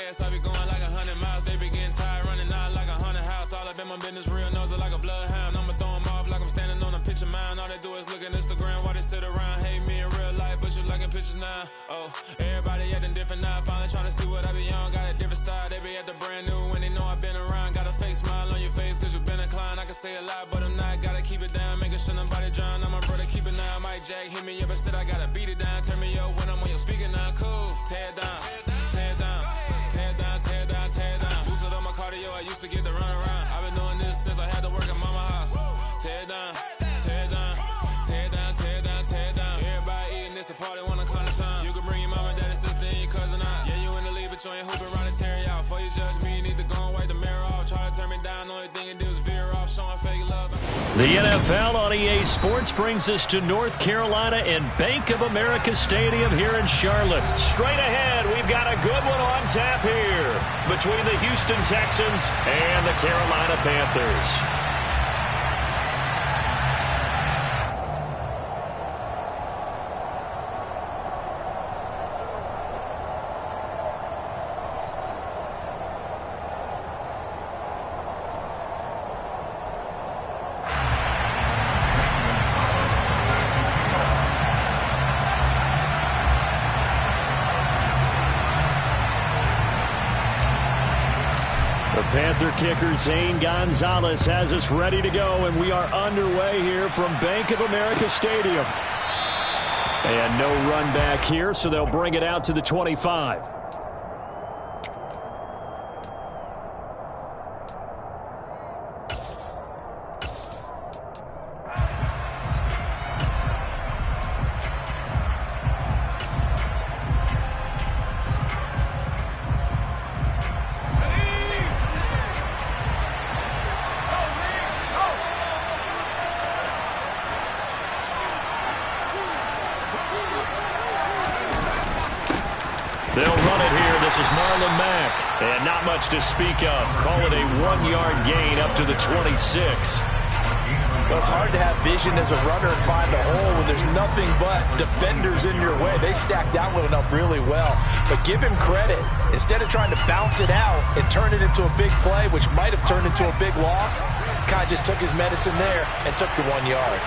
gas, I be going like 100 miles. They be getting tired, running out like 100 house. All up in my business, real nose like a bloodhound. I'ma throw them off like I'm standing on a picture mound. All they do is look at Instagram while they sit around. Hate me in real life, but you liking pictures now. Oh, everybody acting different now. Finally trying to see what I be on. Got a different style, they be at the brand new when they know I've been around. Got a fake smile on your face cause you been inclined. I can say a lot, but I'm not. Gotta keep it down, making sure nobody drown. I'm a brother, keep it now. Mike Jack hit me up and said I gotta beat it down. Turn me up when I'm on your speaker now. Cool, tear it down, tear it down, tear it down, tear it down, tear it down. Boosted up my cardio, I used to get to run around. I've been doing this since I had to work at mama house. Tear it down, tear it down, tear it down, tear it down, tear it down. Everybody eating this a party, 1 o'clock in time. You can bring your mama, daddy, sister, and your cousin out. Yeah, you in the lead, but you ain't hooping around and tear it out. Before you judge me, you need to go and wipe the mirror off. Try to turn me down, only thing you do is veer off, showing fake love. The NFL on EA Sports brings us to North Carolina and Bank of America Stadium here in Charlotte. Straight ahead, we've got a good one on tap here between the Houston Texans and the Carolina Panthers. Panther kicker Zane Gonzalez has us ready to go, and we are underway here from Bank of America Stadium. And no run back here, so they'll bring it out to the 25. They'll run it here. This is Marlon Mack. And not much to speak of. Call it a 1-yard gain up to the 26. Well, it's hard to have vision as a runner and find a hole when there's nothing but defenders in your way. They stacked that one up really well. But give him credit. Instead of trying to bounce it out and turn it into a big play, which might have turned into a big loss, Kai just took his medicine there and took the 1 yard.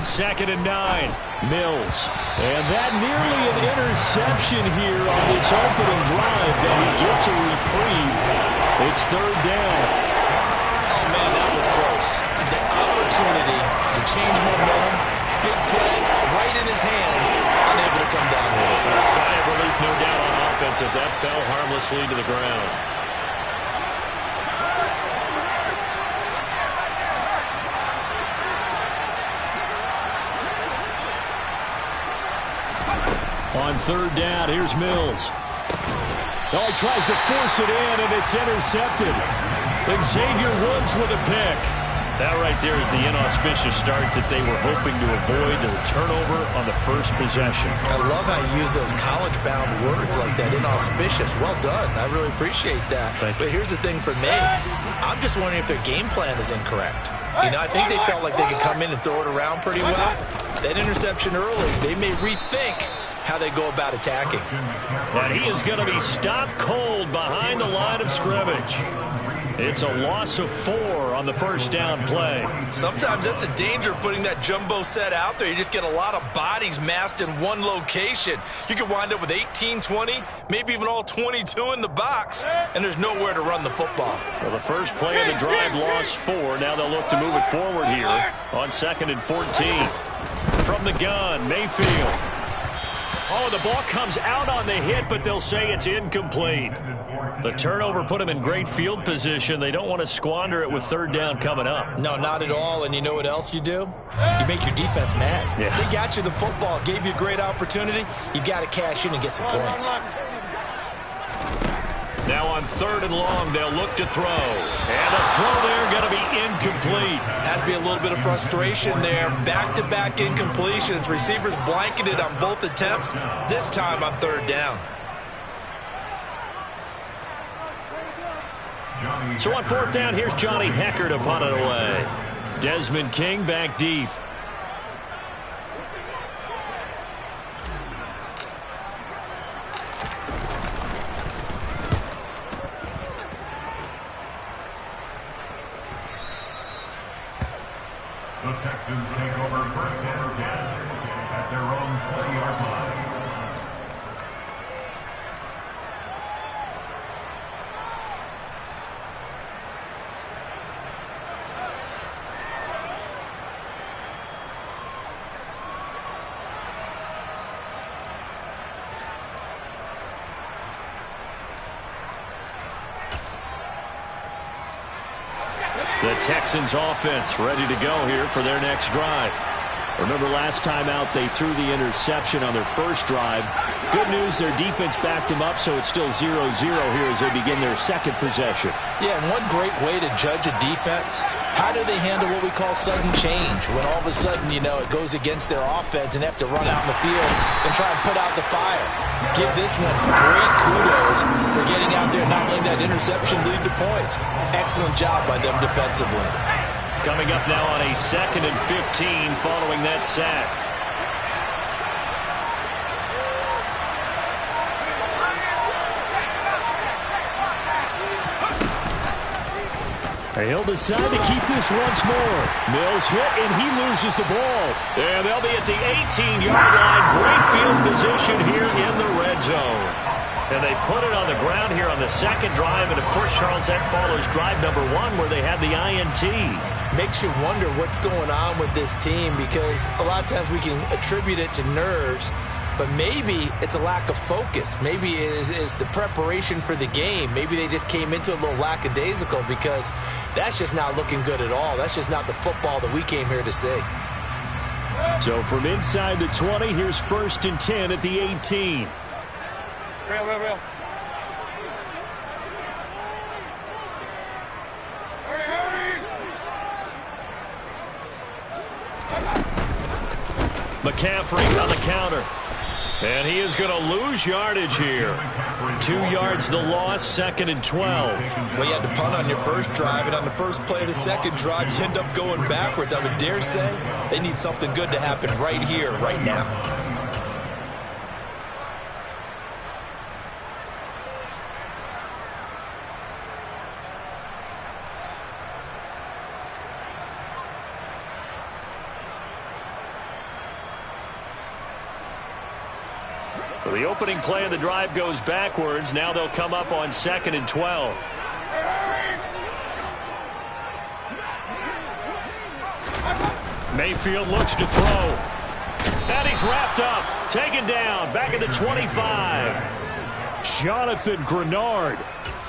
Second and 9, Mills. And that nearly an interception here on this opening drive, but he gets a reprieve. It's third down. Oh, man, that was close. The opportunity to change momentum, big play, right in his hands, unable to come down with it. A sigh of relief, no doubt, on offense if that fell harmlessly to the ground. On third down, here's Mills. Oh, he tries to force it in, and it's intercepted. Xavier Woods with a pick. That right there is the inauspicious start that they were hoping to avoid, the turnover on the first possession. I love how you use those college-bound words like that, inauspicious. Well done. I really appreciate that. But here's the thing for me. I'm just wondering if their game plan is incorrect. You know, I think they felt like they could come in and throw it around pretty well. That interception early, they may rethink how they go about attacking. And he is going to be stopped cold behind the line of scrimmage. It's a loss of 4 on the first down play. Sometimes that's the danger of putting that jumbo set out there. You just get a lot of bodies massed in one location. You could wind up with 18, 20, maybe even all 22 in the box, and there's nowhere to run the football. Well, the first play of the drive lost 4. Now they'll look to move it forward here on 2nd and 14. From the gun, Mayfield. Oh, the ball comes out on the hit, but they'll say it's incomplete. The turnover put them in great field position. They don't want to squander it with third down coming up. No, not at all. And you know what else you do? You make your defense mad. Yeah. They got you the football, gave you a great opportunity. You got to cash in and get some points. Now on 3rd and long, they'll look to throw. And the throw there going to be incomplete. Has to be a little bit of frustration there. Back-to-back incompletions. Receivers blanketed on both attempts, this time on 3rd down. So on fourth down, here's Johnny Hecker to punt it away. Desmond King back deep. The Texans take over first and 10 at their own 20-yard line. The Texans offense ready to go here for their next drive. Remember last time out they threw the interception on their first drive. Good news, their defense backed them up, so it's still 0-0 here as they begin their second possession. Yeah, and one great way to judge a defense, how do they handle what we call sudden change? When all of a sudden, you know, it goes against their offense and they have to run out in the field and try and put out the fire. Give this one great kudos for getting out there and not letting that interception lead to points. Excellent job by them defensively. Coming up now on a 2nd and 15 following that sack. He'll decide to keep this once more. Mills hit, and he loses the ball. And they'll be at the 18-yard line. Great field position here in the red zone. And they put it on the ground here on the second drive. And, of course, Charles, that follows drive number 1 where they had the INT. Makes you wonder what's going on with this team because a lot of times we can attribute it to nerves, but maybe it's a lack of focus. Maybe it is the preparation for the game. Maybe they just came into a little lackadaisical because that's just not looking good at all. That's just not the football that we came here to see. So from inside the 20, here's 1st and 10 at the 18. Real. McCaffrey on the counter. And he is going to lose yardage here. 2 yards the loss, 2nd and 12. Well, you had to punt on your first drive, and on the first play of the second drive, you end up going backwards. I would dare say they need something good to happen right here, right now. So the opening play of the drive goes backwards. Now they'll come up on 2nd and 12. Mayfield looks to throw. And he's wrapped up. Taken down. Back at the 25. Jonathan Grenard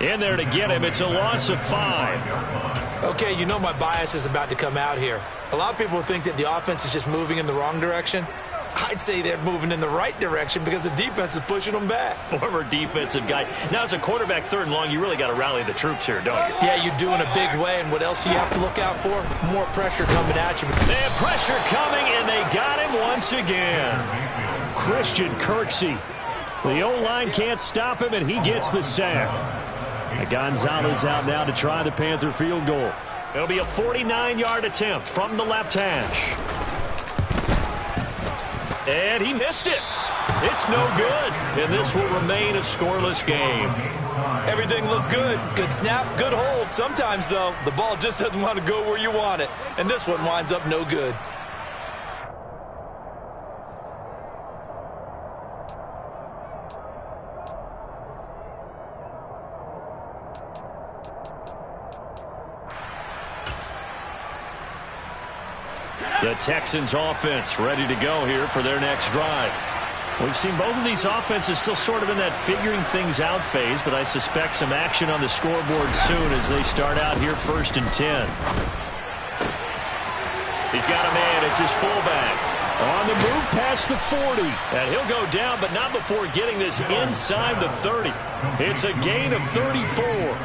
in there to get him. It's a loss of 5. Okay, you know my bias is about to come out here. A lot of people think that the offense is just moving in the wrong direction. I'd say they're moving in the right direction because the defense is pushing them back. Former defensive guy. Now, as a quarterback 3rd and long, you really got to rally the troops here, don't you? Yeah, you do in a big way. And what else do you have to look out for? More pressure coming at you. They have pressure coming, and they got him once again. Christian Kirksey. The O-line can't stop him, and he gets the sack. Gonzalez out now to try the Panther field goal. It'll be a 49-yard attempt from the left hash. And he missed it. It's no good. And this will remain a scoreless game. Everything looked good. Good snap, good hold. Sometimes, though, the ball just doesn't want to go where you want it. And this one winds up no good. The Texans offense ready to go here for their next drive. We've seen both of these offenses still sort of in that figuring things out phase, but I suspect some action on the scoreboard soon as they start out here 1st and 10. He's got a man. It's his fullback. On the move past the 40. And he'll go down, but not before getting this inside the 30. It's a gain of 34.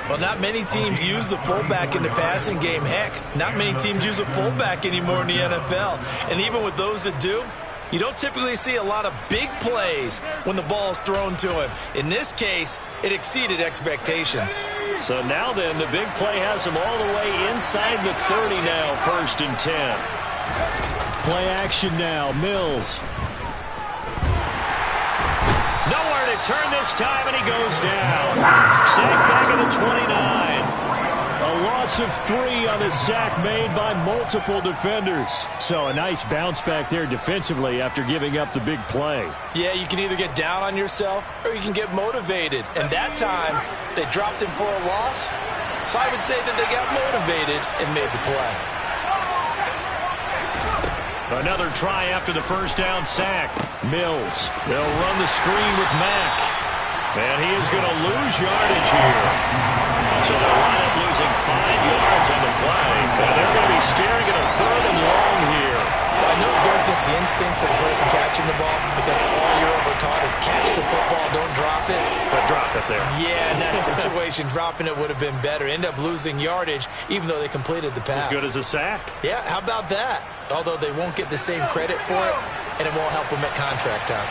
Well, not many teams use the fullback in the passing game. Heck, not many teams use a fullback anymore in the NFL. And even with those that do, you don't typically see a lot of big plays when the ball's thrown to him. In this case, it exceeded expectations. So now then, the big play has them all the way inside the 30 now, 1st and 10. Play action now, Mills. Nowhere to turn this time, and he goes down. Sack back at the 29. A loss of 3 on the sack made by multiple defenders. So a nice bounce back there defensively after giving up the big play. Yeah, you can either get down on yourself or you can get motivated. And that time, they dropped him for a loss. So I would say that they got motivated and made the play. Another try after the first down sack. Mills. They'll run the screen with Mack. And he is going to lose yardage here. So they'll wind up losing 5 yards on the play. And they're going to be staring at a 3rd and long here. I know it goes against the instincts of the person catching the ball because all you're ever taught is catch the football, don't drop it. But drop it there. Yeah, in that situation, dropping it would have been better. End up losing yardage even though they completed the pass. As good as a sack. Yeah, how about that? Although they won't get the same credit for it, and it won't help them at contract time.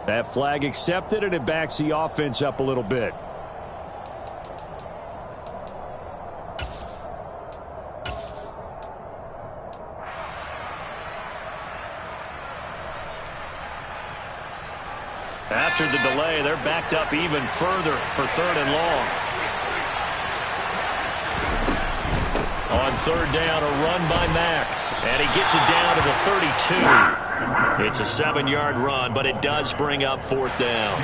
That flag accepted, and it backs the offense up a little bit. After the delay, they're backed up even further for 3rd and long. On 3rd down, a run by Mack. And he gets it down to the 32. It's a 7-yard run, but it does bring up 4th down.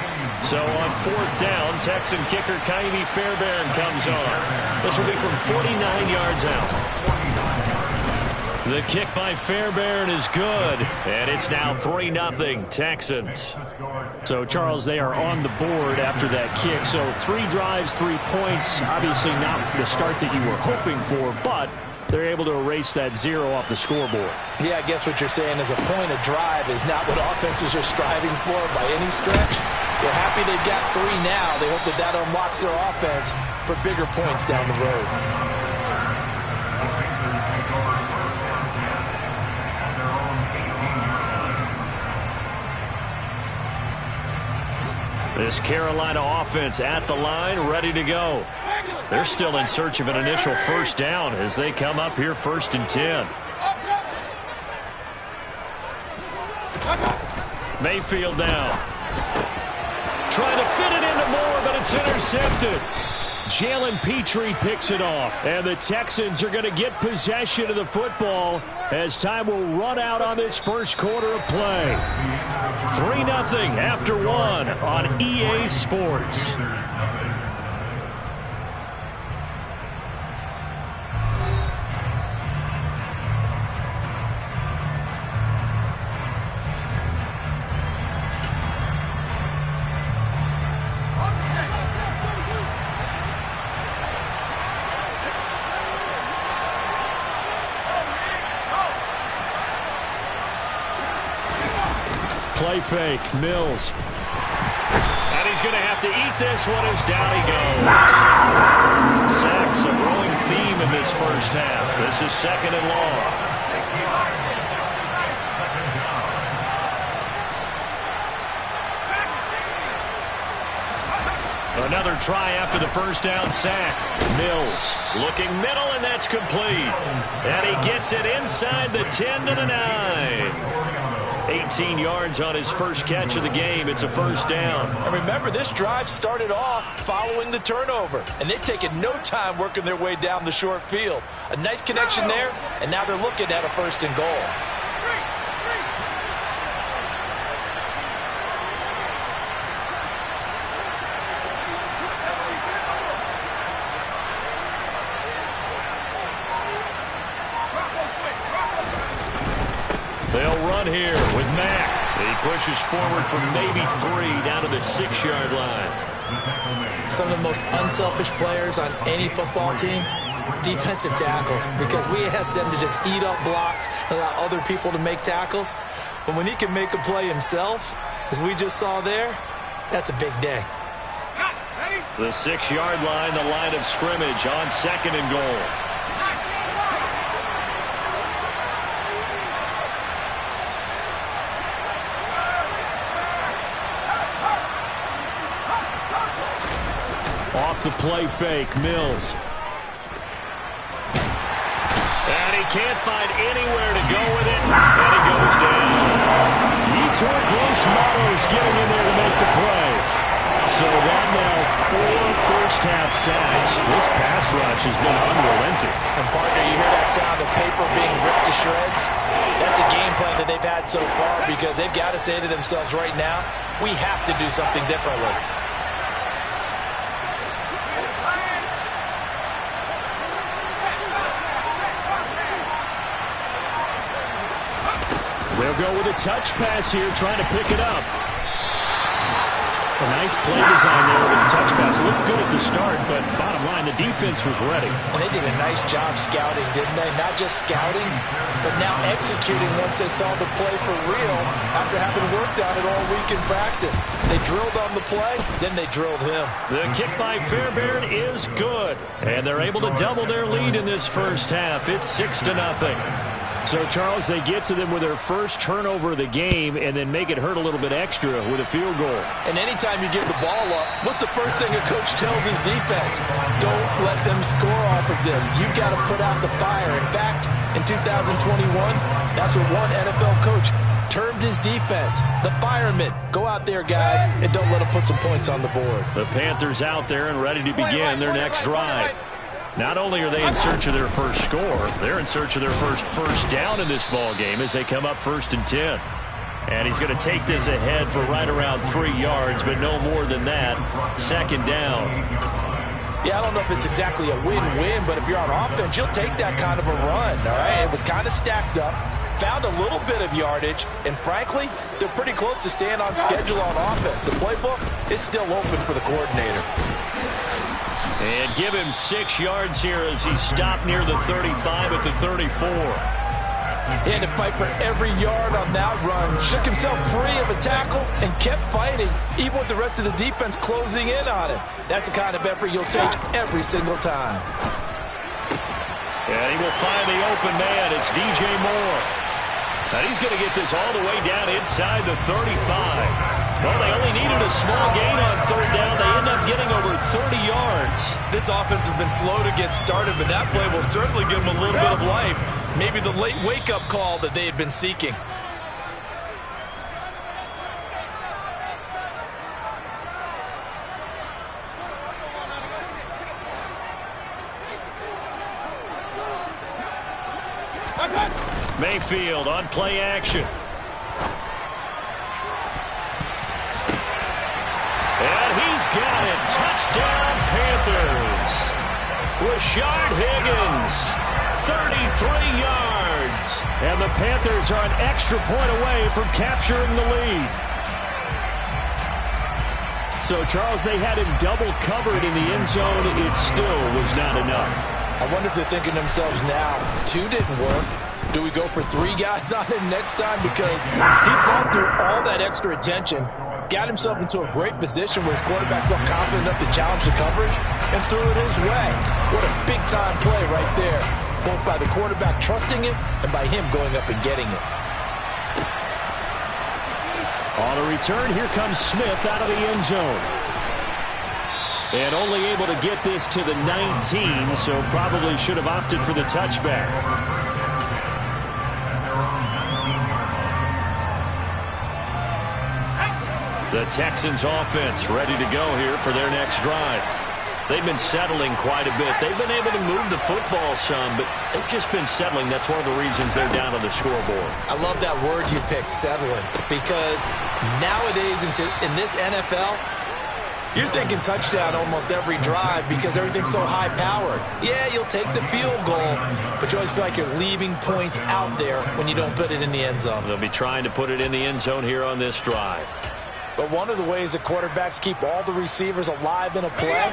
So on 4th down, Texan kicker Kaimi Fairbairn comes on. This will be from 49 yards out. The kick by Fairbairn is good, and it's now 3-0 Texans. So, Charles, they are on the board after that kick. So 3 drives, 3 points. Obviously not the start that you were hoping for, but they're able to erase that 0 off the scoreboard. Yeah, I guess what you're saying is a point of drive is not what offenses are striving for by any stretch. They're happy they've got 3 now. They hope that that unlocks their offense for bigger points down the road. This Carolina offense at the line, ready to go. They're still in search of an initial 1st down as they come up here 1st and 10. Mayfield now. Trying to fit it into Moore, but it's intercepted. Jalen Petrie picks it off. And the Texans are going to get possession of the football as time will run out on this first quarter of play. 3-0 after 1 on EA Sports. Play fake, Mills. And he's going to have to eat this one as down he goes. Sacks, a growing theme in this first half. This is 2nd and long. Another try after the first down sack. Mills looking middle, and that's complete. And he gets it inside the 10 to the 9. 18 yards on his first catch of the game. It's a 1st down. And remember, this drive started off following the turnover, and they've taken no time working their way down the short field. A nice connection there, and now they're looking at a 1st and goal. They'll run here with Mack. He pushes forward for maybe 3 down to the 6-yard line. Some of the most unselfish players on any football team, defensive tackles, because we ask them to just eat up blocks and allow other people to make tackles. But when he can make a play himself, as we just saw there, That's a big day. The 6-yard line, the line of scrimmage on 2nd and goal. Off the play fake, Mills. And he can't find anywhere to go with it, and he goes down. Yetur Gross-Matos getting in there to make the play. So that now 4 first-half sacks. This pass rush has been unrelenting. And partner, you hear that sound of paper being ripped to shreds? That's the game plan that they've had so far because they've got to say to themselves right now, we have to do something differently. They'll go with a touch pass here, trying to pick it up. A nice play design there with the touch pass. Looked good at the start, but bottom line, the defense was ready. And they did a nice job scouting, didn't they? Not just scouting, but now executing once they saw the play for real after having worked on it all week in practice. They drilled on the play, then they drilled him. The kick by Fairbairn is good. And they're able to double their lead in this first half. It's 6-0. So, Charles, they get to them with their first turnover of the game and then make it hurt a little bit extra with a field goal. And anytime you give the ball up, what's the first thing a coach tells his defense? Don't let them score off of this. You've got to put out the fire. In fact, in 2021, that's what one NFL coach termed his defense. The firemen. Go out there, guys, and don't let them put some points on the board. The Panthers out there and ready to begin their next drive. Not only are they in search of their first score, they're in search of their first down in this ball game as they come up 1st and 10. And he's going to take this ahead for right around 3 yards, but no more than that. 2nd down. Yeah, I don't know if it's exactly a win-win, but if you're on offense, you'll take that kind of a run, all right? It was kind of stacked up, found a little bit of yardage, and frankly, they're pretty close to staying on schedule on offense. The playbook is still open for the coordinator. And give him 6 yards here as he stopped near the 35 at the 34. He had to fight for every yard on that run. Shook himself free of a tackle and kept fighting, even with the rest of the defense closing in on him. That's the kind of effort you'll take every single time. And he will find the open man. It's DJ Moore. And he's going to get this all the way down inside the 35. Well, they only needed a small gain on 3rd down. They end up getting over 30 yards. This offense has been slow to get started, but that play will certainly give them a little bit of life. Maybe the late wake-up call that they had been seeking. Mayfield on play action. And he's got it. Touchdown, Panthers. Rashard Higgins, 33 yards. And the Panthers are an extra point away from capturing the lead. So, Charles, they had him double covered in the end zone. It still was not enough. I wonder if they're thinking to themselves now, 2 didn't work. Do we go for 3 guys on him next time? Because he fought through all that extra attention, got himself into a great position where his quarterback felt confident enough to challenge the coverage and threw it his way. What a big-time play right there, both by the quarterback trusting him and by him going up and getting it. On a return, here comes Smith out of the end zone. And only able to get this to the 19, so probably should have opted for the touchback. The Texans offense ready to go here for their next drive. They've been settling quite a bit. They've been able to move the football some, but they've just been settling. That's one of the reasons they're down on the scoreboard. I love that word you picked, settling, because nowadays in this NFL, you're thinking touchdown almost every drive because everything's so high-powered. Yeah, you'll take the field goal, but you always feel like you're leaving points out there when you don't put it in the end zone. They'll be trying to put it in the end zone here on this drive. But one of the ways that quarterbacks keep all the receivers alive in a play,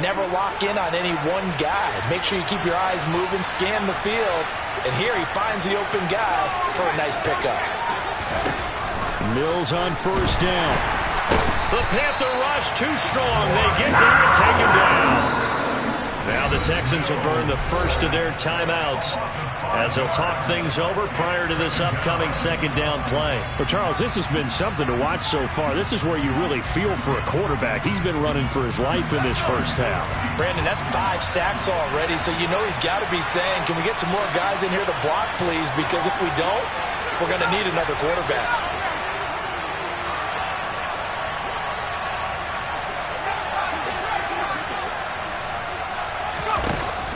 never lock in on any one guy. Make sure you keep your eyes moving, scan the field, and here he finds the open guy for a nice pickup. Mills on 1st down. The Panther rush too strong. They get there and take him down. Now the Texans will burn the first of their timeouts as they'll talk things over prior to this upcoming second down play. Well, Charles, this has been something to watch so far. This is where you really feel for a quarterback. He's been running for his life in this first half. Brandon, that's 5 sacks already, so you know he's got to be saying, can we get some more guys in here to block, please? Because if we don't, we're going to need another quarterback.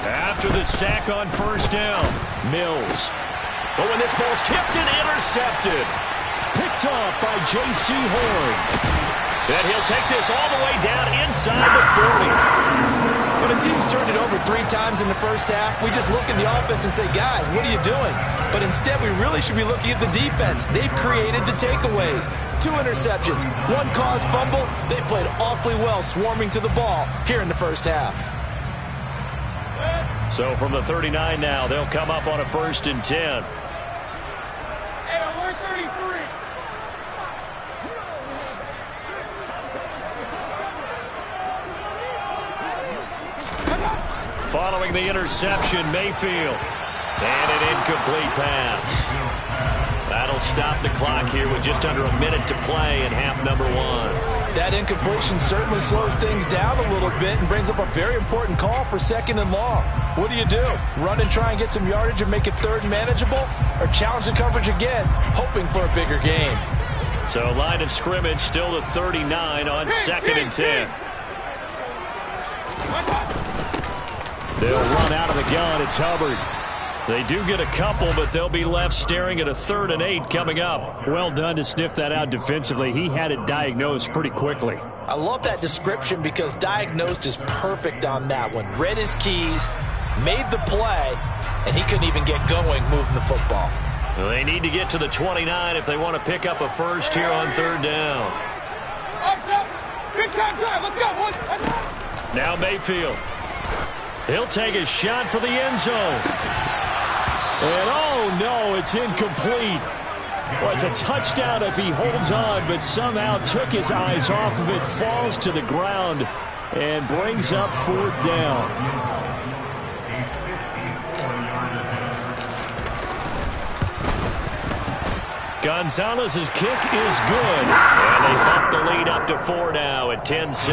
After the sack on first down, Mills. But when this ball's tipped and intercepted. Picked off by J.C. Horn. And he'll take this all the way down inside the 40. When a team's turned it over 3 times in the first half, we just look at the offense and say, guys, what are you doing? But instead, we really should be looking at the defense. They've created the takeaways. 2 interceptions, 1 caused fumble. They played awfully well swarming to the ball here in the first half. So from the 39 now, they'll come up on a 1st and 10. Following the interception, Mayfield. And an incomplete pass. That'll stop the clock here with just under a minute to play in half number 1. That incompletion certainly slows things down a little bit and brings up a very important call for 2nd and long. What do? Run and try and get some yardage and make it 3rd manageable? Or challenge the coverage again, hoping for a bigger gain? So line of scrimmage still the 39 on 2nd and 10. They'll run out of the gun. It's Hubbard. They do get a couple, but they'll be left staring at a 3rd and 8 coming up. Well done to sniff that out defensively. He had it diagnosed pretty quickly. I love that description because diagnosed is perfect on that one. Read his keys, made the play, and he couldn't even get going moving the football. Well, they need to get to the 29 if they want to pick up a first here on 3rd down. Big time drive. Let's go, boys. Now Mayfield. He'll take a shot for the end zone. And oh no, it's incomplete. Well, it's a touchdown if he holds on, but somehow took his eyes off of it, falls to the ground, and brings up 4th down. Gonzalez's kick is good. And they bump the lead up to 4 now at 10-6.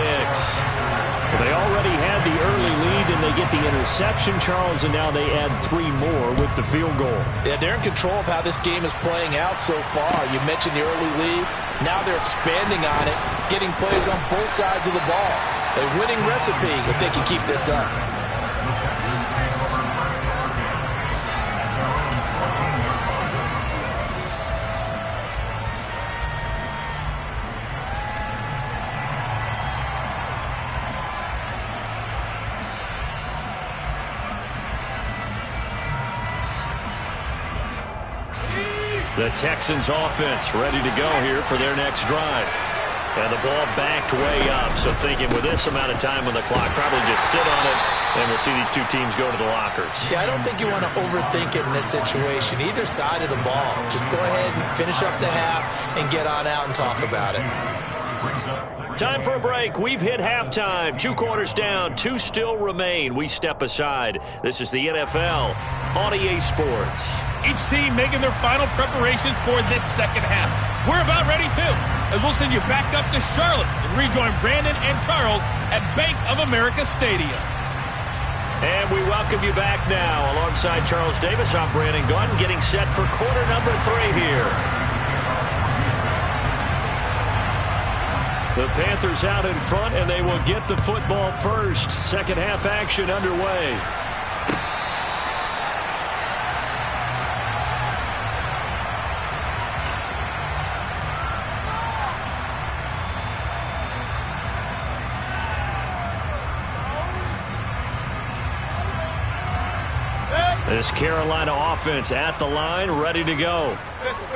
Well, they already had the early lead, and they get the interception, Charles, and now they add 3 more with the field goal. Yeah, they're in control of how this game is playing out so far. You mentioned the early lead. Now they're expanding on it, getting plays on both sides of the ball. A winning recipe if they can keep this up. The Texans offense ready to go here for their next drive. And the ball backed way up. So thinking with this amount of time on the clock, probably just sit on it, and we'll see these 2 teams go to the lockers. Yeah, I don't think you want to overthink it in this situation. Either side of the ball. Just go ahead and finish up the half and get on out and talk about it. Time for a break. We've hit halftime. 2 quarters down. 2 still remain. We step aside. This is the NFL on EA Sports. Each team making their final preparations for this second half. We're about ready, too, as we'll send you back up to Charlotte and rejoin Brandon and Charles at Bank of America Stadium. And we welcome you back now. Alongside Charles Davis, I'm Brandon Gaudin, getting set for quarter number 3 here. The Panthers out in front, and they will get the football first. Second half action underway. This Carolina offense at the line, ready to go.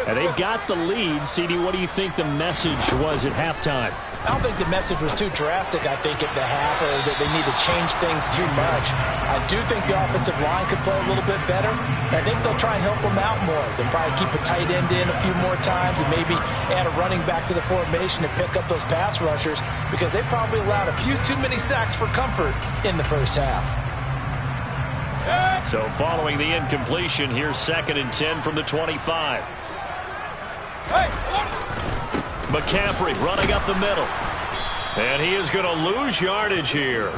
And they've got the lead. CD, what do you think the message was at halftime? I don't think the message was too drastic, I think, at the half, or that they need to change things too much. I do think the offensive line could play a little bit better. I think they'll try and help them out more. They'll probably keep a tight end in a few more times and maybe add a running back to the formation to pick up those pass rushers, because they probably allowed a few too many sacks for comfort in the first half. So following the incompletion, here's 2nd and 10 from the 25. McCaffrey running up the middle. And he is going to lose yardage here.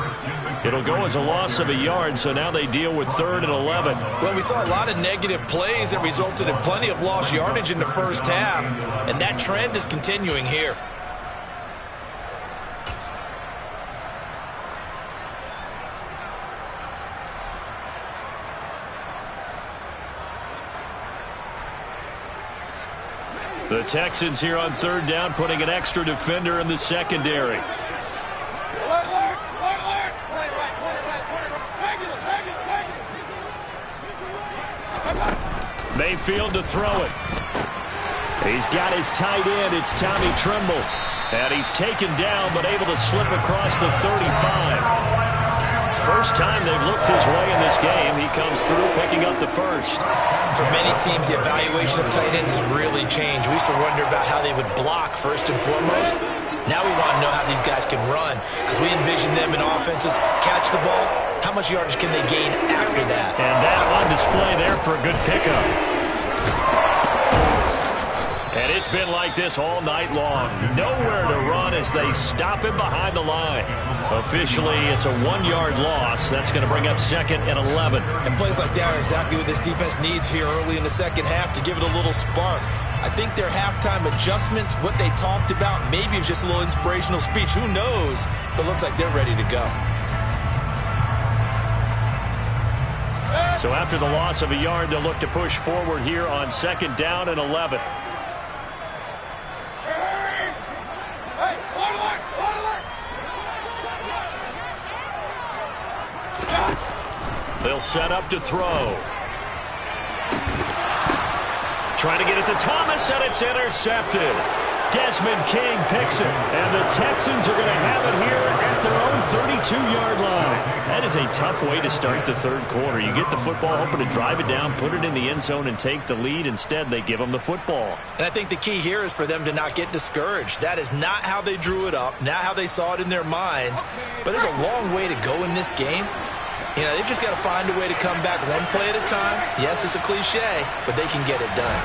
It'll go as a loss of a yard, so now they deal with 3rd and 11. Well, we saw a lot of negative plays that resulted in plenty of lost yardage in the first half, and that trend is continuing here. The Texans here on 3rd down, putting an extra defender in the secondary. Mayfield to throw it. He's got his tight end. It's Tommy Tremble. And he's taken down, but able to slip across the 35. First time they've looked his way in this game. He comes through, picking up the first. For many teams, the evaluation of tight ends has really changed. We used to wonder about how they would block first and foremost. Now we want to know how these guys can run, because we envision them in offenses catch the ball. How much yardage can they gain after that? And that on display there for a good pickup. And it's been like this all night long. Nowhere to run as they stop him behind the line. Officially, it's a 1-yard loss. That's going to bring up 2nd and 11. And plays like that are exactly what this defense needs here early in the second half to give it a little spark. I think their halftime adjustments, what they talked about, maybe it was just a little inspirational speech. Who knows? But it looks like they're ready to go. So after the loss of a yard, they'll look to push forward here on 2nd down and 11. They'll set up to throw. Trying to get it to Thomas, and it's intercepted. Desmond King picks it, and the Texans are going to have it here at their own 32-yard line. That is a tough way to start the 3rd quarter. You get the football, hoping to drive it down, put it in the end zone, and take the lead. Instead, they give them the football. And I think the key here is for them to not get discouraged. That is not how they drew it up, not how they saw it in their minds. But there's a long way to go in this game. You know, they've just got to find a way to come back one play at a time. Yes, it's a cliche, but they can get it done.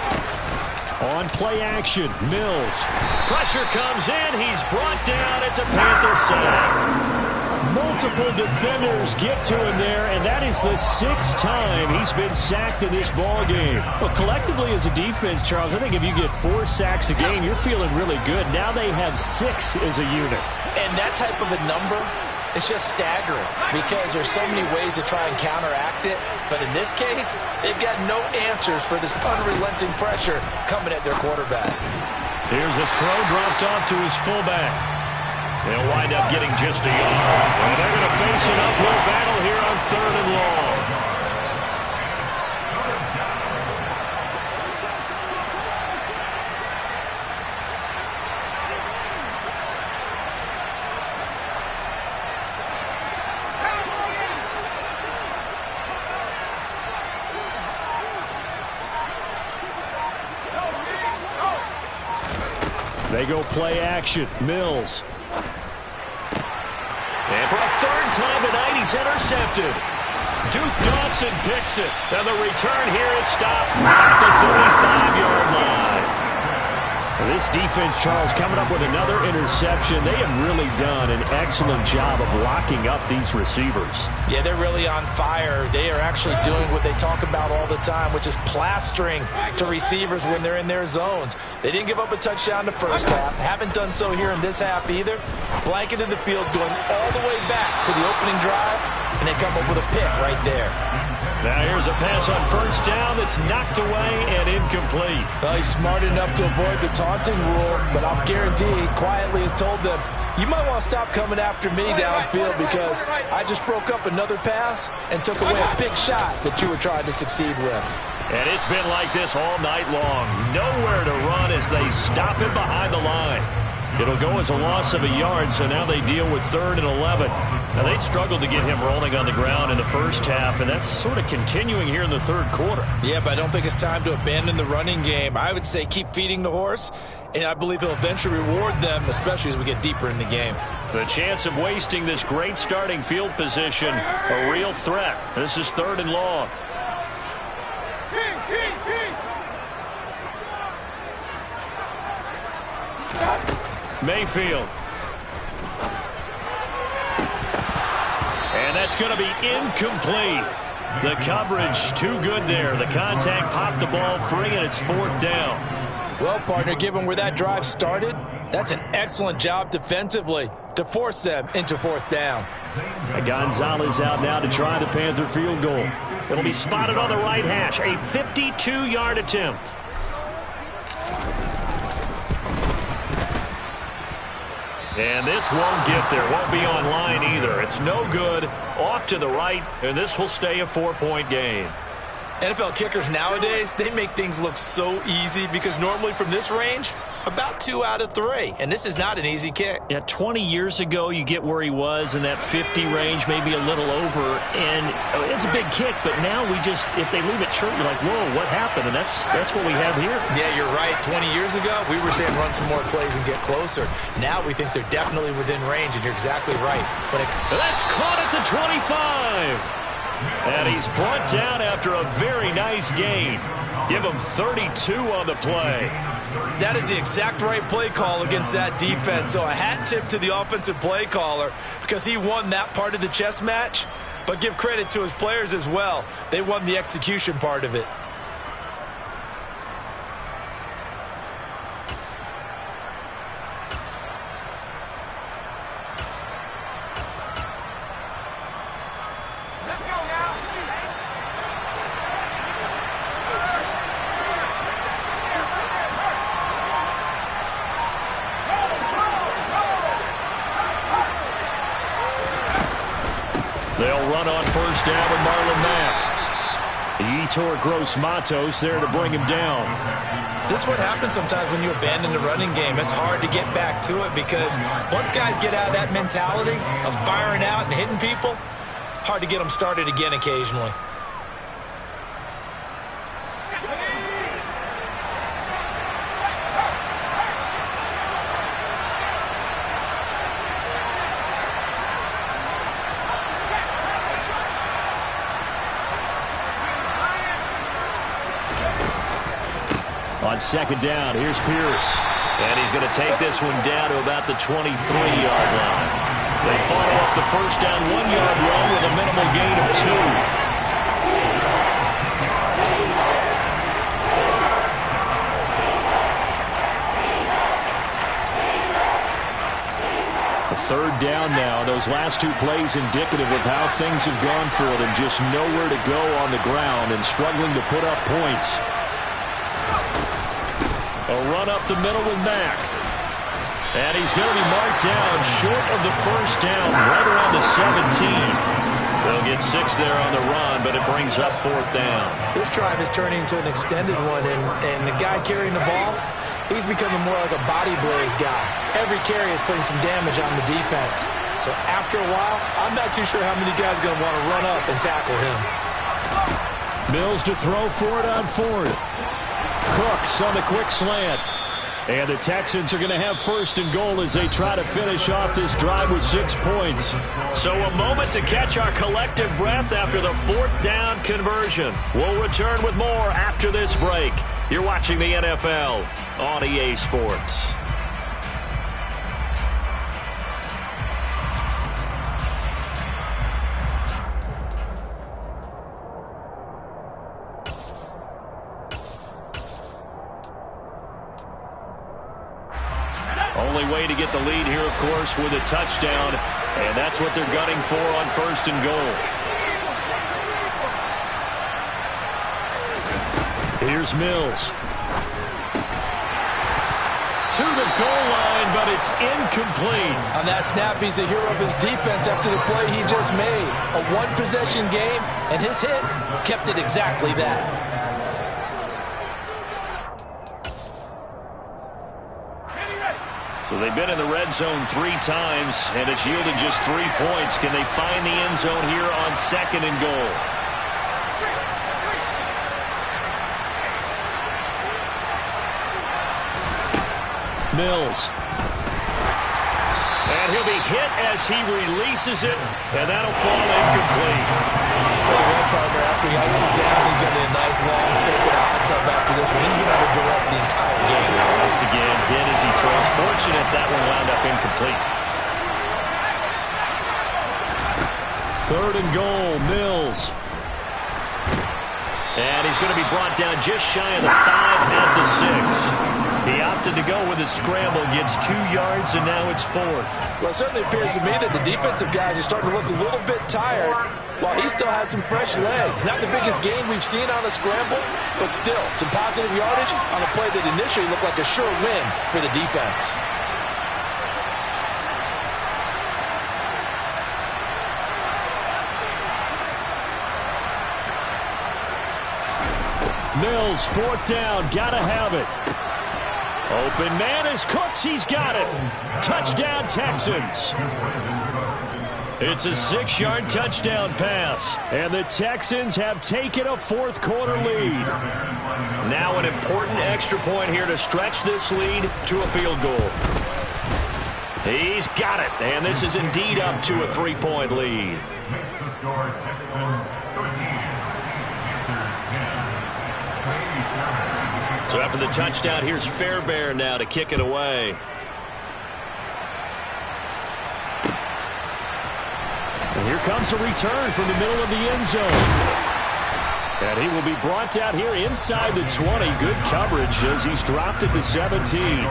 On play action, Mills. Pressure comes in. He's brought down. It's a Panther sack. Multiple defenders get to him there, and that is the 6th time he's been sacked in this ball game. But collectively as a defense, Charles, I think if you get 4 sacks a game, you're feeling really good. Now they have 6 as a unit. And that type of a number, it's just staggering because there's so many ways to try and counteract it. But in this case, they've got no answers for this unrelenting pressure coming at their quarterback. Here's a throw dropped off to his fullback. They'll wind up getting just a yard. And they're going to face an uphill battle here on 3rd and long. They go play action. Mills. And for a 3rd time tonight, he's intercepted. Duke Dawson picks it. And the return here is stopped at the 35-yard line. This defense, Charles, coming up with another interception. They have really done an excellent job of locking up these receivers. Yeah, they're really on fire. They are actually doing what they talk about all the time, which is plastering to receivers when they're in their zones. They didn't give up a touchdown the first half. Haven't done so here in this half either. Blanketed the field going all the way back to the opening drive, and they come up with a pick right there. Now here's a pass on 1st down that's knocked away and incomplete. Well, he's smart enough to avoid the taunting rule, but I'll guarantee he quietly has told them, you might want to stop coming after me downfield because I just broke up another pass and took away a big shot that you were trying to succeed with. And it's been like this all night long. Nowhere to run as they stop him behind the line. It'll go as a loss of a yard, so now they deal with 3rd and 11. Now, they struggled to get him rolling on the ground in the first half, and that's sort of continuing here in the third quarter. Yeah, but I don't think it's time to abandon the running game. I would say keep feeding the horse, and I believe he'll eventually reward them, especially as we get deeper in the game. The chance of wasting this great starting field position, a real threat. This is 3rd and long. Mayfield. And that's going to be incomplete. The coverage too good there. The contact popped the ball free, and it's 4th down. Well, partner, given where that drive started, that's an excellent job defensively to force them into 4th down. Gonzalez out now to try the Panther field goal. It'll be spotted on the right hash. A 52-yard attempt. And this won't get there. Won't be on line either. It's no good. Off to the right, and this will stay a 4-point game. NFL kickers nowadays, they make things look so easy because normally from this range, about 2 out of 3. And this is not an easy kick. Yeah, 20 years ago, you get where he was in that 50 range, maybe a little over. And it's a big kick, but now we just, if they leave it short, you're like, whoa, what happened? And that's what we have here. Yeah, you're right. 20 years ago, we were saying run some more plays and get closer. Now we think they're definitely within range, and you're exactly right. That's caught at the 25. And he's brought down after a very nice gain. Give him 32 on the play. That is the exact right play call against that defense. So a hat tip to the offensive play caller because he won that part of the chess match. But give credit to his players as well. They won the execution part of it. They'll run on 1st down with Marlon Mack. Yetur Gross-Matos there to bring him down. This is what happens sometimes when you abandon the running game. It's hard to get back to it because once guys get out of that mentality of firing out and hitting people, hard to get them started again occasionally. On 2nd down, here's Pierce. And he's going to take this one down to about the 23-yard line. They follow up the 1st down 1-yard run with a minimal gain of 2. The 3rd down now. Those last 2 plays indicative of how things have gone for them. Just nowhere to go on the ground and struggling to put up points. A run up the middle with Mack. And he's going to be marked down short of the 1st down, right around the 17. They'll get 6 there on the run, but it brings up 4th down. This drive is turning into an extended one, and the guy carrying the ball, he's becoming more like a body blows guy. Every carry is putting some damage on the defense. So after a while, I'm not too sure how many guys are going to want to run up and tackle him. Mills to throw for it on 4th. Cooks on the quick slant. And the Texans are going to have 1st and goal as they try to finish off this drive with 6 points. So a moment to catch our collective breath after the 4th down conversion. We'll return with more after this break. You're watching the NFL on EA Sports. Only way to get the lead here, of course, with a touchdown. And that's what they're gunning for on 1st and goal. Here's Mills. To the goal line, but it's incomplete. On that snap, he's the hero of his defense after the play he just made. A one-possession game, and his hit kept it exactly that. So they've been in the red zone 3 times, and it's yielded just 3 points. Can they find the end zone here on 2nd and goal? Mills. And he'll be hit as he releases it, and that'll fall incomplete. Tell you what, partner, after he ices down, he's going to need a nice long soak in a hot tub after this one. He's been under duress the entire game. Once again, hit as he throws. Fortunate that one wound up incomplete. 3rd and goal, Mills. And he's going to be brought down just shy of the 5 at the 6. He opted to go with a scramble, gets 2 yards, and now it's 4th. Well, it certainly appears to me that the defensive guys are starting to look a little bit tired while he still has some fresh legs. Not the biggest gain we've seen on a scramble, but still some positive yardage on a play that initially looked like a sure win for the defense. Mills, 4th down, gotta have it. Open man is Cooks. He's got it. Touchdown, Texans. It's a 6-yard touchdown pass. And the Texans have taken a 4th quarter lead. Now an important extra point here to stretch this lead to a field goal. He's got it. And this is indeed up to a 3-point lead. Makes the score Texans 13. So after the touchdown, here's Fairbairn now to kick it away. And here comes a return from the middle of the end zone. And he will be brought down here inside the 20. Good coverage as he's dropped at the 17.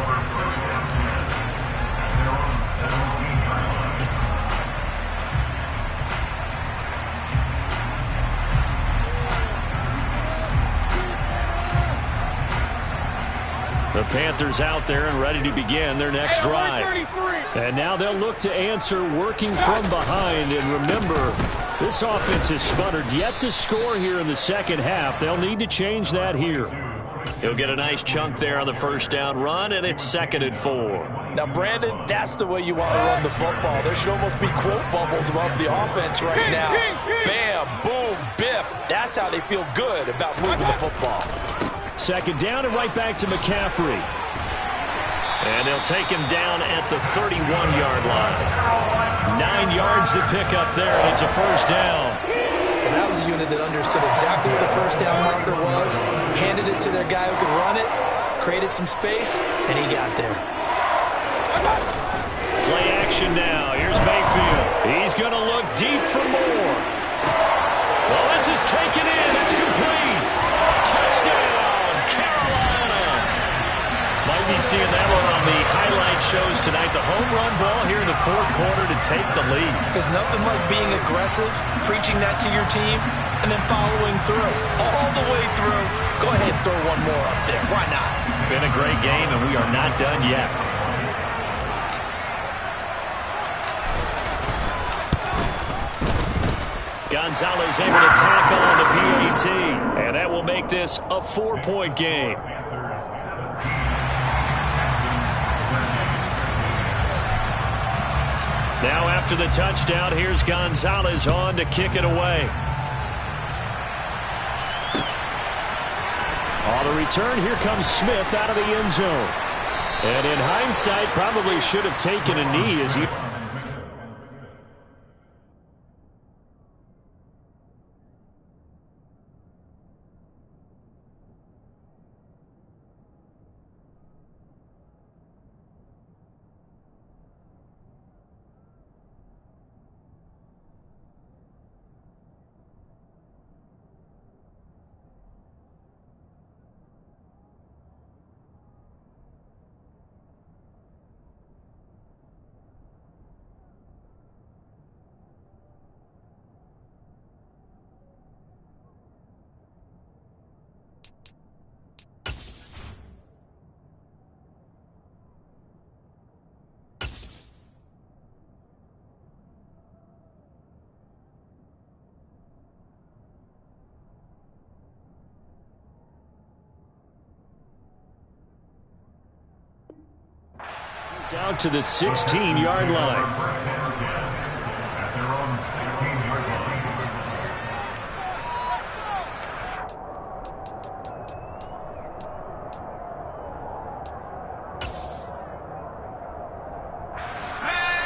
The Panthers out there and ready to begin their next drive. And now they'll look to answer working from behind. And remember, this offense has sputtered yet to score here in the second half. They'll need to change that here. He'll get a nice chunk there on the 1st down run, and it's 2nd and 4. Now, Brandon, that's the way you want to run the football. There should almost be quote bubbles above the offense right now. Bam, boom, biff. That's how they feel good about moving the football. 2nd down and right back to McCaffrey. And they'll take him down at the 31-yard line. 9 yards to pick up there, and it's a 1st down. Well, that was a unit that understood exactly where the 1st down marker was, handed it to their guy who could run it, created some space, and he got there. Play action now. Here's Mayfield. He's going to look deep for more. Well, this is taken in. It's complete. Touchdown, Carolina. Might be seeing that one on the highlight shows tonight. The home run ball here in the 4th quarter to take the lead. There's nothing like being aggressive, preaching that to your team, and then following through. All the way through. Go ahead and throw one more up there. Why not? Been a great game, and we are not done yet. Gonzalez able to tack on the PAT, and that will make this a 4-point game. Now after the touchdown, here's Gonzalez on to kick it away. On the return, here comes Smith out of the end zone. And in hindsight, probably should have taken a knee as he... Out to the 16-yard line. First down again at their own 16-yard line.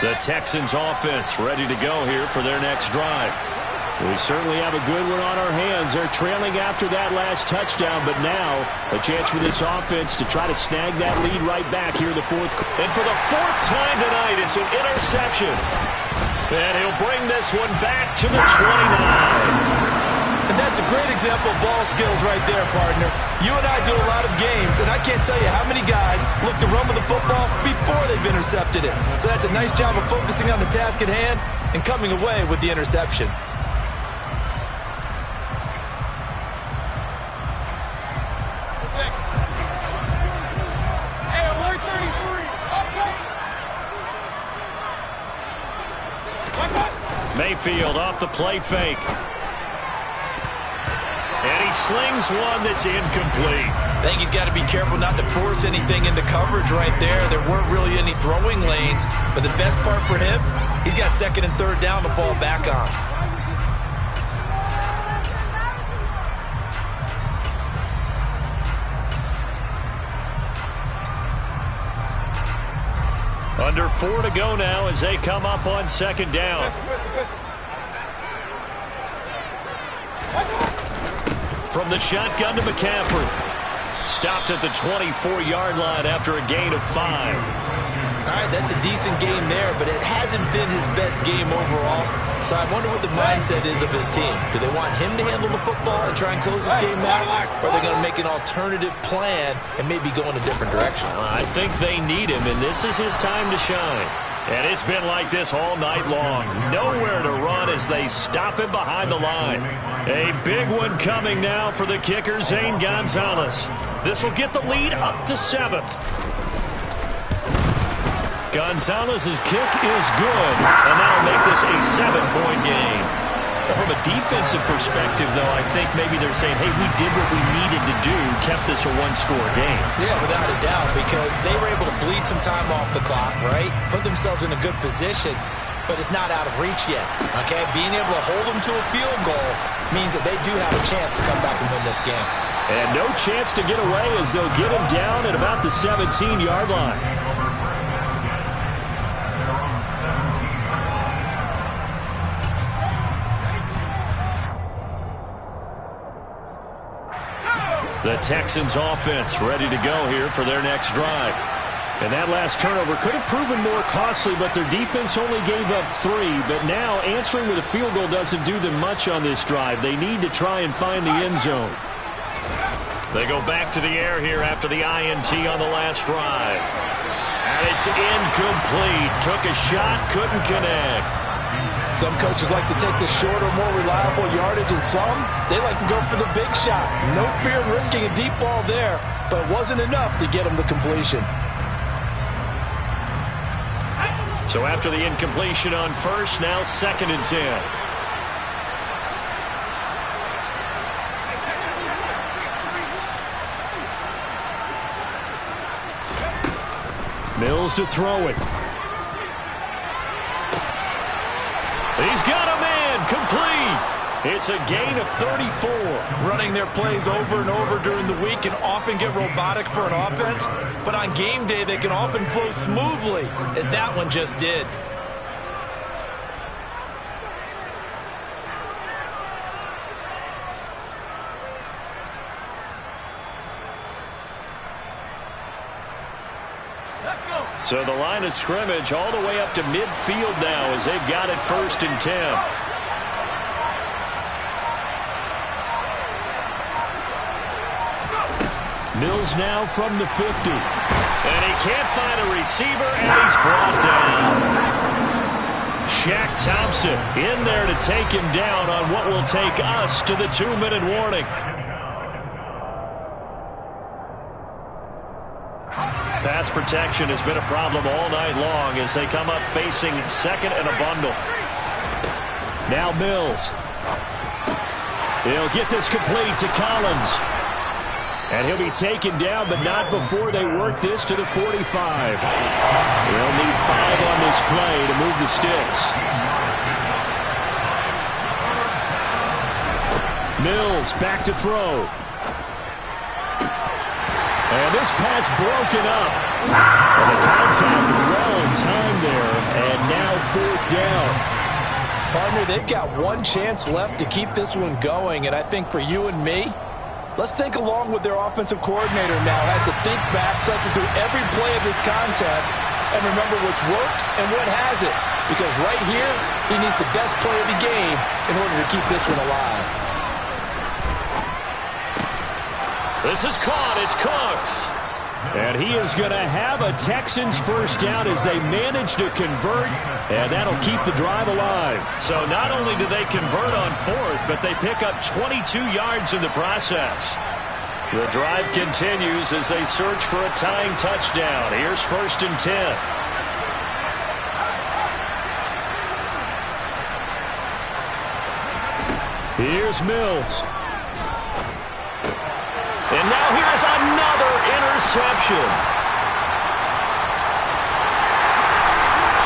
The Texans offense ready to go here for their next drive. We certainly have a good one on our hands. They're trailing after that last touchdown, but now a chance for this offense to try to snag that lead right back here in the fourth. And for the fourth time tonight, it's an interception. And he'll bring this one back to the 29. And that's a great example of ball skills right there, partner. You and I do a lot of games, and I can't tell you how many guys look to run with the football before they've intercepted it. So that's a nice job of focusing on the task at hand and coming away with the interception. Mayfield off the play fake. And he slings one that's incomplete. I think he's got to be careful not to force anything into coverage right there. There weren't really any throwing lanes. But the best part for him, he's got second and third down to fall back on. Under 4 to go now as they come up on second down. From the shotgun to McCaffrey. Stopped at the 24-yard line after a gain of 5. All right, that's a decent game there, but it hasn't been his best game overall. So I wonder what the mindset is of his team. Do they want him to handle the football and try and close this game out? Or are they going to make an alternative plan and maybe go in a different direction? I think they need him, and this is his time to shine. And it's been like this all night long. Nowhere to run as they stop him behind the line. A big one coming now for the kicker, Zane Gonzalez. This will get the lead up to 7. Gonzalez's kick is good, and that'll make this a 7-point game. From a defensive perspective, though, I think maybe they're saying, hey, we did what we needed to do, kept this a one-score game. Yeah, without a doubt, because they were able to bleed some time off the clock, right? Put themselves in a good position, but it's not out of reach yet, okay? Being able to hold them to a field goal means that they do have a chance to come back and win this game. And no chance to get away as they'll get him down at about the 17-yard line. The Texans offense ready to go here for their next drive. And that last turnover could have proven more costly, but their defense only gave up 3. But now answering with a field goal doesn't do them much on this drive. They need to try and find the end zone. They go back to the air here after the INT on the last drive. And it's incomplete. Took a shot, couldn't connect. Some coaches like to take the shorter, more reliable yardage, and some, they like to go for the big shot. No fear in risking a deep ball there, but it wasn't enough to get them the completion. So after the incompletion on first, now 2nd and 10. Mills to throw it. He's got a man, complete. It's a gain of 34. Running their plays over and over during the week can often get robotic for an offense, but on game day they can often flow smoothly, as that one just did. So the line of scrimmage all the way up to midfield now as they've got it 1st and 10. Mills now from the 50. And he can't find a receiver, and he's brought down. Shaq Thompson in there to take him down on what will take us to the 2-minute warning. Pass protection has been a problem all night long as they come up facing 2nd and a bundle. Now Mills. He'll get this complete to Collins. And he'll be taken down, but not before they work this to the 45. They'll need 5 on this play to move the sticks. Mills back to throw. And this pass broken up. And the contact well timed there. And now 4th down. Partner, they've got one chance left to keep this one going. And I think for you and me, let's think along with their offensive coordinator now. Has to think back, cycle through every play of this contest, and remember what's worked and what hasn't. Because right here, he needs the best play of the game in order to keep this one alive. This is caught. It's Cooks. And he is going to have a Texans first down as they manage to convert, and that'll keep the drive alive. So not only do they convert on 4th, but they pick up 22 yards in the process. The drive continues as they search for a tying touchdown. Here's 1st and 10. Here's Mills. And now here's another interception.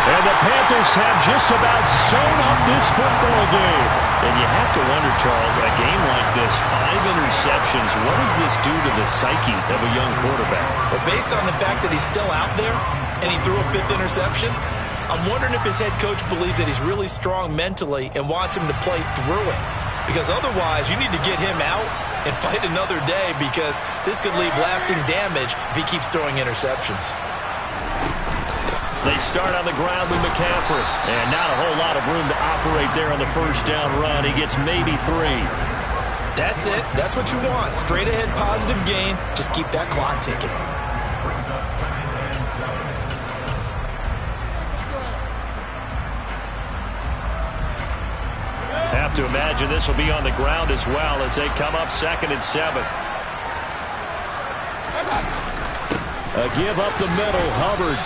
And the Panthers have just about sewn up this football game. And you have to wonder, Charles, a game like this, 5 interceptions, what does this do to the psyche of a young quarterback? But based on the fact that he's still out there and he threw a 5th interception, I'm wondering if his head coach believes that he's really strong mentally and wants him to play through it. Because otherwise, you need to get him out and fight another day, because this could leave lasting damage if he keeps throwing interceptions. They start on the ground with McCaffrey. And not a whole lot of room to operate there on the first down run. He gets maybe 3. That's it. That's what you want. Straight ahead positive gain. Just keep that clock ticking. Have to imagine this will be on the ground as well as they come up 2nd and 7. A give up the middle, Hubbard.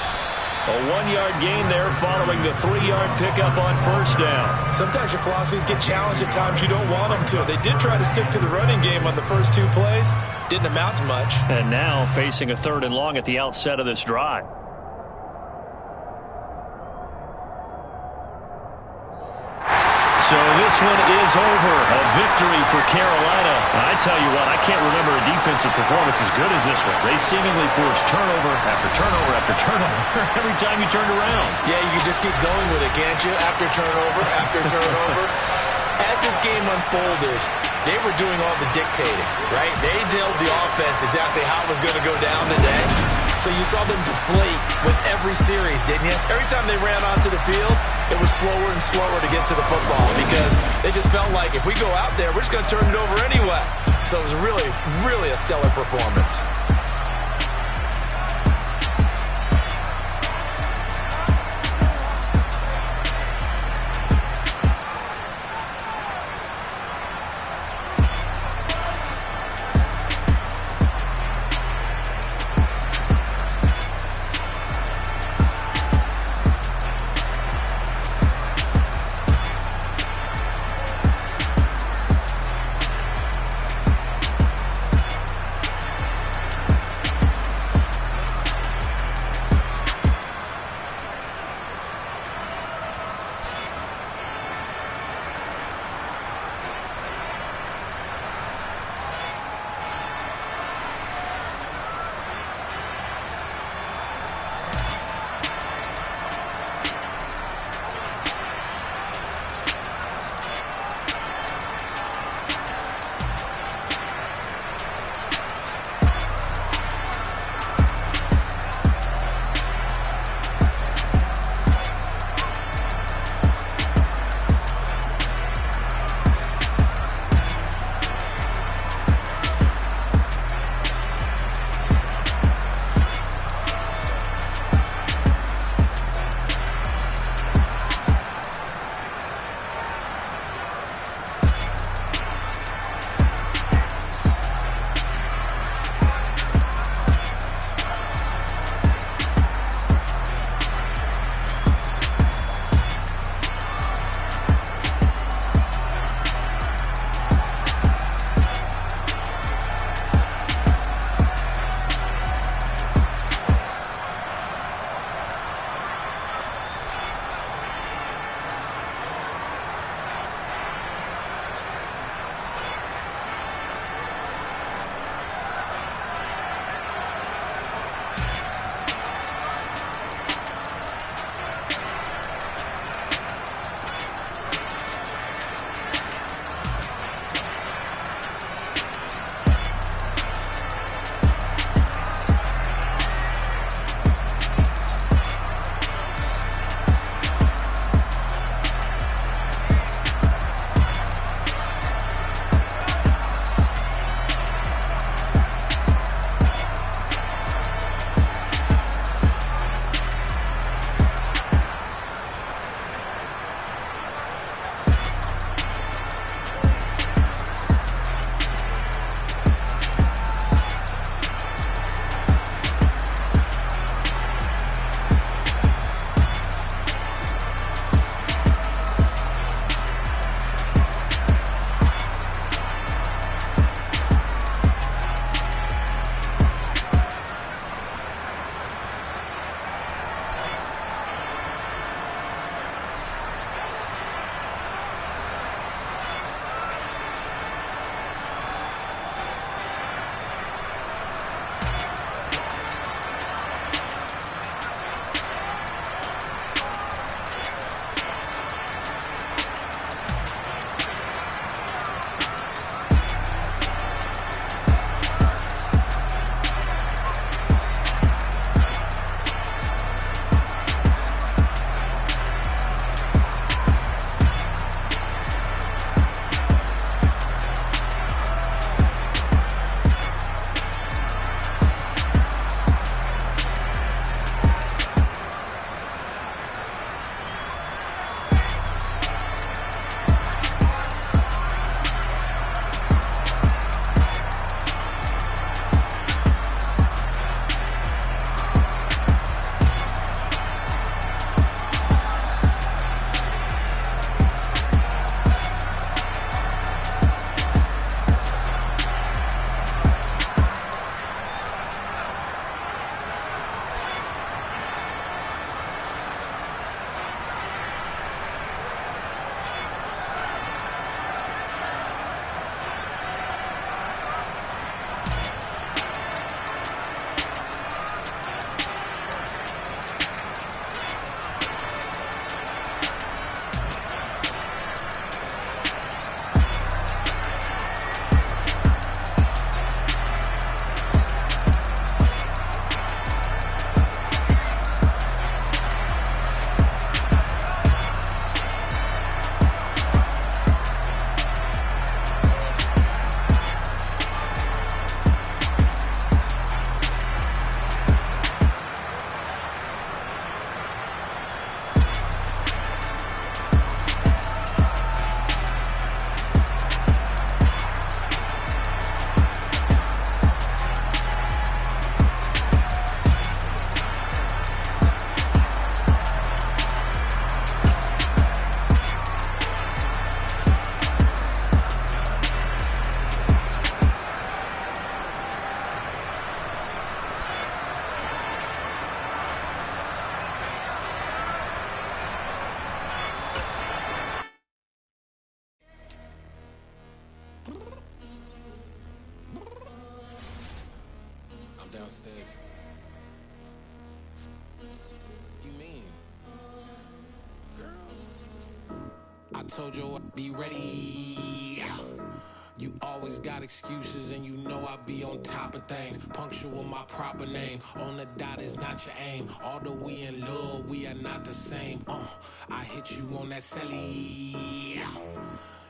A 1-yard gain there following the 3-yard pickup on 1st down. Sometimes your philosophies get challenged at times you don't want them to. They did try to stick to the running game on the first 2 plays. Didn't amount to much. And now facing a 3rd and long at the outset of this drive. So this one is over. A victory for Carolina. I tell you what, I can't remember a defensive performance as good as this one. They seemingly forced turnover after turnover after turnover every time you turned around. Yeah, you can just keep going with it, can't you? After turnover, after turnover. As this game unfolded, they were doing all the dictating, right? They told the offense exactly how it was going to go down today. So you saw them deflate with every series, didn't you? Every time they ran onto the field, it was slower and slower to get to the football because they just felt like if we go out there, we're just going to turn it over anyway. So it was really, really a stellar performance. downstairs. You mean? Girl, I told you I'd be ready. You always got excuses and you know I be on top of things. Punctual my proper name. On the dot is not your aim. Although we in love, we are not the same. I hit you on that celly.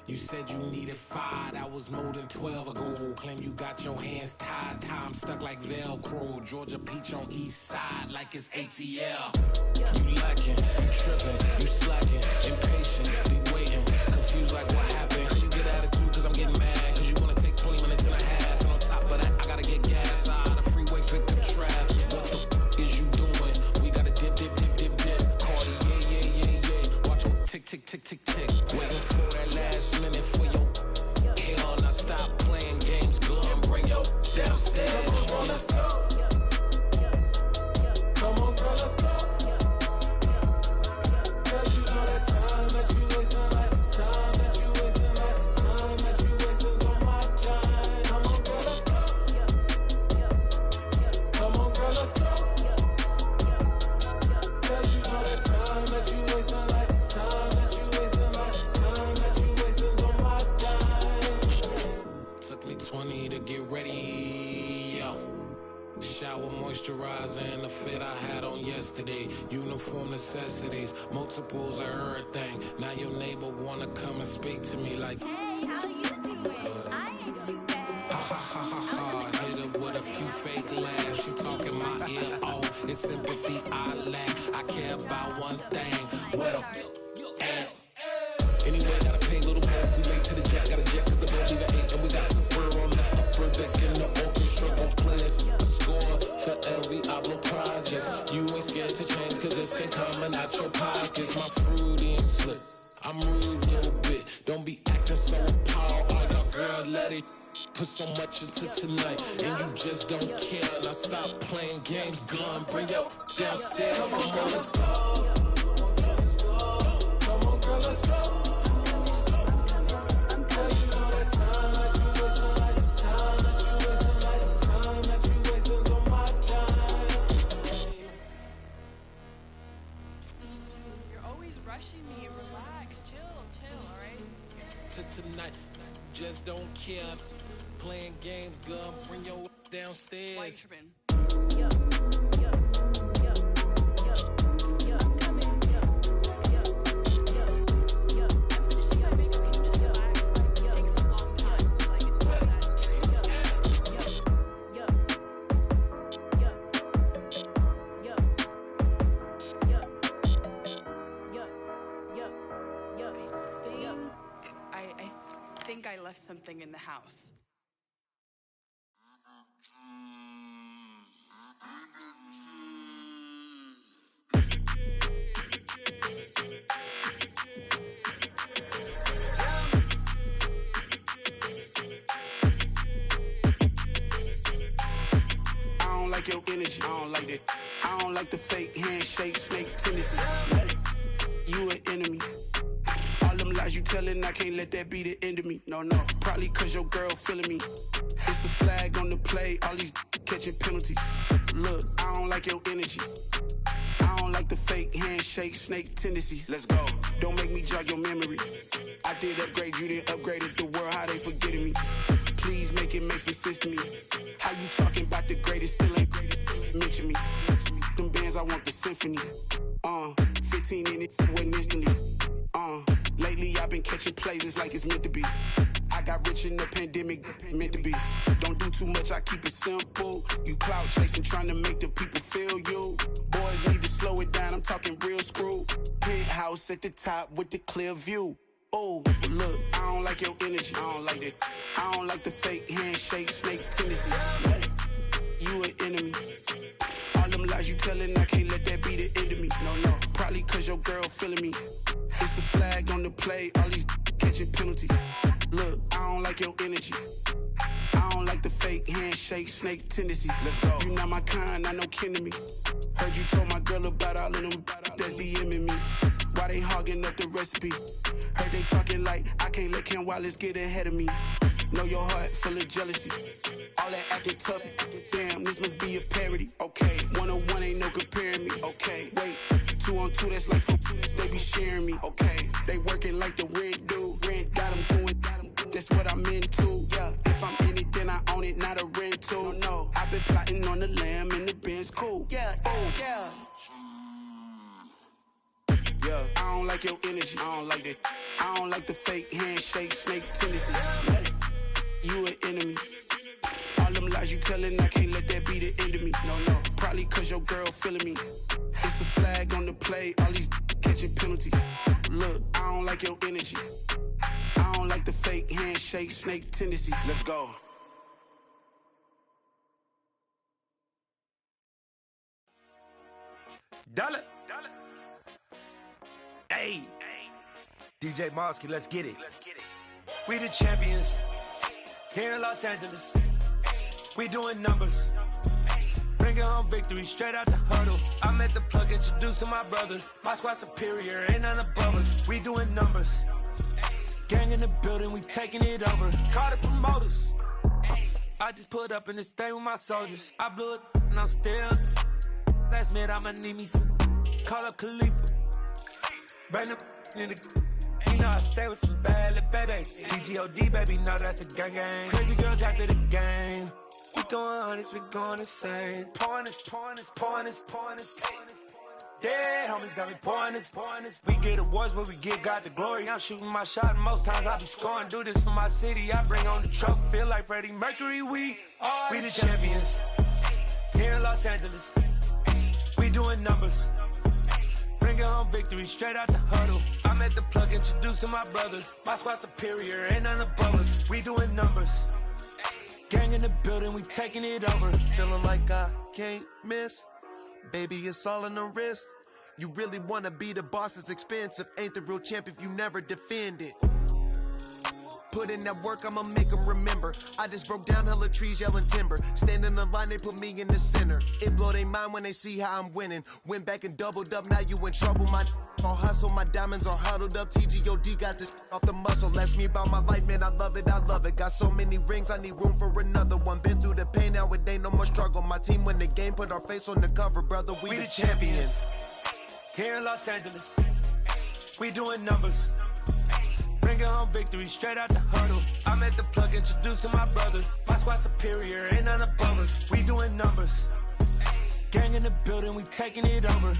You said you needed 5, that was more than 12 ago. Claim you got your hands tied, time stuck like Velcro. Georgia Peach on east side like it's ATL. You lacking, you tripping, you slacking, impatient, be waiting, confused like what happened. How you get attitude cause I'm getting mad, cause you wanna take 20 minutes and a half. And on top of that, I gotta get gas out of the freeway, pick up traffic. What the is you doing? We gotta dip, Cardi, yeah. Watch your tick, waiting for that last minute for your hell. Now stop playing games, go and bring your downstairs. Come on, girl, let's go. Come on, girl, let's go. Cause you know that time that you wasting, like time that you wasting, like time that you wasting on my time. Come on, girl, let's go. Come on, girl, let's go. Cause you know that time that you wasting, like time that you wasting, like time that you wasting on my time. Took me 20 to get ready, yo. Shower, moisturizer, and the fit I had on yesterday. Uniform necessities, multiples of everything. Now your neighbor wanna come and speak to me like, hey, how you doing? I ain't too bad. Ha. Hit her with a few fake laughs. She talking my ear off. It's sympathy I lack. I care about one thing. What up? Anyway, gotta pay a little more. If we late to the jet, gotta jet cause the boat leave at 8. And we got some fur on the upper deck in the orchestra. Gon' play a score for every Ablo project. You ain't scared to change cause this ain't coming out your pockets. My fruity and slip. I'm rude a little bit. Don't be acting so appalled. All y'all girl, let it put so much into tonight. And you just don't care. Now stop playing games, gun. Bring your downstairs. Come on, girl, let's go. Come on, girl, let's go. Rushing me, relax, chill, all right? To tonight, just don't care. Playing games, gun, bring your downstairs. Why you tripping? I'm coming. I'm finishing my makeup. Can you just relax? Like, it takes a long time. Like, it's not that I think I left something in the house. I don't like your energy, I don't like that. I don't like the fake handshake, snake tendency. You an enemy. All them lies you telling, I can't let that be the end of me. No, probably cause your girl feeling me. It's a flag on the play, all these catching penalties. Look, I don't like your energy. I don't like the fake handshake, snake tendency. Let's go. Don't make me jog your memory. I did upgrade, you didn't upgrade it. The world, how they forgetting me. Please make it make some sense to me. How you talking about the greatest, still ain't mention me. Them bands, I want the symphony. 15 in it, wasn't instantly. Lately I've been catching plays, it's like it's meant to be. I got rich in the pandemic, meant to be. Don't do too much, I keep it simple. You clout chasing, trying to make the people feel you. Boys need to slow it down, I'm talking real screw. Penthouse at the top with the clear view. Oh, look, I don't like your energy, I don't like that. I don't like the fake handshake, snake tendency. You an enemy. All them lies you telling, I can't let that be the end of me. No, probably cause your girl feeling me. It's a flag on the play, all these catching penalties. Look, I don't like your energy. I don't like the fake handshake, snake tendency. Let's go. You not my kind, I know kin to me. Heard you told my girl about all of them that's DMing me. Why they hogging up the recipe? Heard they talking like I can't let Ken Wallace get ahead of me. Know your heart full of jealousy. All that acting tough. Damn, this must be a parody. Okay, 1-on-1 ain't no comparing me. Okay, wait, 2-on-2, that's like 4. They be sharing me. Okay, they working like the rent do. Rent got them doing. That's what I'm into. Yeah, if I'm in it, then I own it, not a rental. No, I've been plotting on the lamb and the Benz cool. Yeah, oh yeah. Yeah, I don't like your energy. I don't like that. I don't like the fake handshake, snake tendency. You an enemy. All them lies you telling, I can't let that be the end of me. No, probably cause your girl feeling me. It's a flag on the play, all these catching penalties. Look, I don't like your energy. I don't like the fake handshake, snake tendency. Let's go. Dollar. Hey. DJ Mosky, let's get it. We the champions. Here in Los Angeles. We doing numbers. Bringing home victory straight out the huddle. I'm at the plug, introduced to my brother. My squad superior, ain't none above us. We doing numbers. Gang in the building, we taking it over. Call the promoters. I just put up in this thing with my soldiers. I blew it and I'm still. Last minute I'ma need me some. Call up Khalifa. Bring the in the. You know I stay with some bad little babies. TGOD baby, know that's a gang gang. Crazy girls after the game. We going honest, we going insane. Pouring this. Dead homies got me pouring this. We get awards, but we give God the glory. I'm shooting my shot, and most times I be scoring. Do this for my city, I bring on the trophy. Feel like Freddie Mercury, we the champions. Here in Los Angeles, we doing numbers. Bringing home victory straight out the huddle. I'm at the plug, introduced to my brother. My squad superior, ain't none above us. We doing numbers. Gang in the building, we taking it over. Feeling like I can't miss. Baby, it's all in the wrist. You really wanna be the boss, it's expensive. Ain't the real champ if you never defend it. Put in that work, I'ma make them remember. I just broke down hella trees, yelling timber. Stand in the line, they put me in the center. It blow their mind when they see how I'm winning. Went back and doubled up, now you in trouble. My all hustle, my diamonds are huddled up. TGOD got this off the muscle. Ask me about my life, man, I love it. Got so many rings, I need room for another one. Been through the pain, now it ain't no more struggle. My team win the game, put our face on the cover, brother. We the champions. Here in Los Angeles, we doing numbers. Bringing home victory straight out the huddle. I'm at the plug, introduced to my brother. My squad superior, ain't none above us. We doing numbers. Gang in the building, we taking it over.